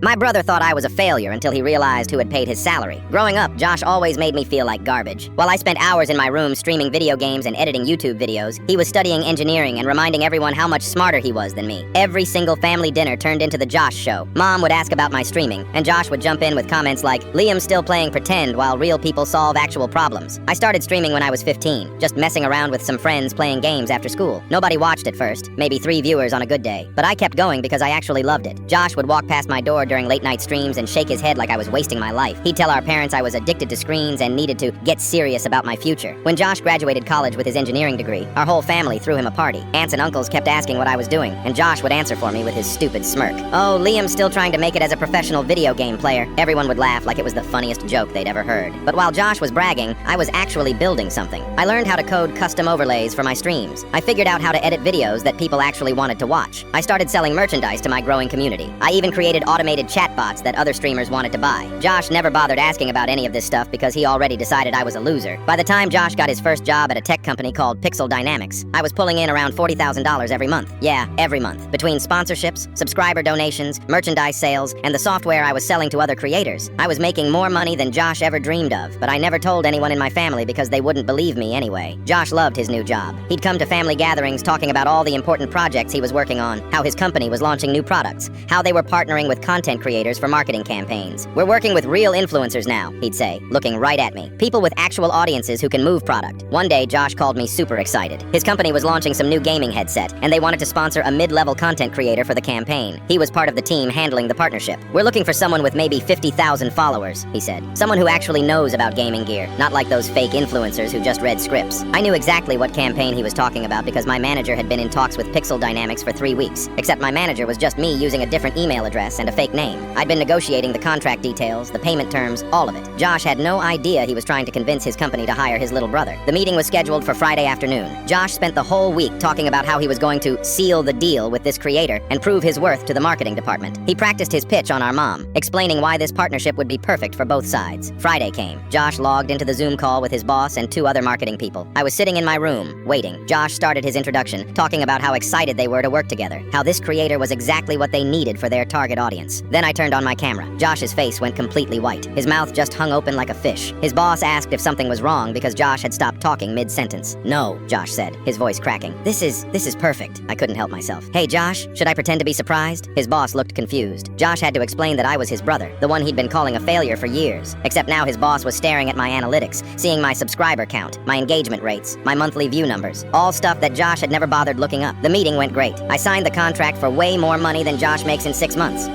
My brother thought I was a failure until he realized who had paid his salary. Growing up, Josh always made me feel like garbage. While I spent hours in my room streaming video games and editing YouTube videos, he was studying engineering and reminding everyone how much smarter he was than me. Every single family dinner turned into the Josh show. Mom would ask about my streaming, and Josh would jump in with comments like, "Liam's still playing pretend while real people solve actual problems." I started streaming when I was 15, just messing around with some friends playing games after school. Nobody watched at first, maybe 3 viewers on a good day, but I kept going because I actually loved it. Josh would walk past my door during late-night streams and shake his head like I was wasting my life. He'd tell our parents I was addicted to screens and needed to get serious about my future. When Josh graduated college with his engineering degree, our whole family threw him a party. Aunts and uncles kept asking what I was doing, and Josh would answer for me with his stupid smirk. "Oh, Liam's still trying to make it as a professional video game player." Everyone would laugh like it was the funniest joke they'd ever heard. But while Josh was bragging, I was actually building something. I learned how to code custom overlays for my streams. I figured out how to edit videos that people actually wanted to watch. I started selling merchandise to my growing community. I even created automated chatbots that other streamers wanted to buy. Josh never bothered asking about any of this stuff because he already decided I was a loser. By the time Josh got his first job at a tech company called Pixel Dynamics, I was pulling in around $40,000 every month. Yeah, every month. Between sponsorships, subscriber donations, merchandise sales, and the software I was selling to other creators, I was making more money than Josh ever dreamed of, but I never told anyone in my family because they wouldn't believe me anyway. Josh loved his new job. He'd come to family gatherings talking about all the important projects he was working on, how his company was launching new products, how they were partnering with content creators for marketing campaigns. "We're working with real influencers now," he'd say, looking right at me. "People with actual audiences who can move product." One day, Josh called me super excited. His company was launching some new gaming headset, and they wanted to sponsor a mid-level content creator for the campaign. He was part of the team handling the partnership. "We're looking for someone with maybe 50,000 followers," he said. "Someone who actually knows about gaming gear, not like those fake influencers who just read scripts." I knew exactly what campaign he was talking about because my manager had been in talks with Pixel Dynamics for 3 weeks, except my manager was just me using a different email address and a fake name. I'd been negotiating the contract details, the payment terms, all of it. Josh had no idea he was trying to convince his company to hire his little brother. The meeting was scheduled for Friday afternoon. Josh spent the whole week talking about how he was going to seal the deal with this creator and prove his worth to the marketing department. He practiced his pitch on our mom, explaining why this partnership would be perfect for both sides. Friday came. Josh logged into the Zoom call with his boss and 2 other marketing people. I was sitting in my room, waiting. Josh started his introduction, talking about how excited they were to work together, how this creator was exactly what they needed for their target audience. Then I turned on my camera. Josh's face went completely white. His mouth just hung open like a fish. His boss asked if something was wrong because Josh had stopped talking mid-sentence. "No," Josh said, his voice cracking. This is perfect." I couldn't help myself. "Hey, Josh, should I pretend to be surprised?" His boss looked confused. Josh had to explain that I was his brother, the one he'd been calling a failure for years. Except now his boss was staring at my analytics, seeing my subscriber count, my engagement rates, my monthly view numbers. All stuff that Josh had never bothered looking up. The meeting went great. I signed the contract for way more money than Josh makes in 6 months.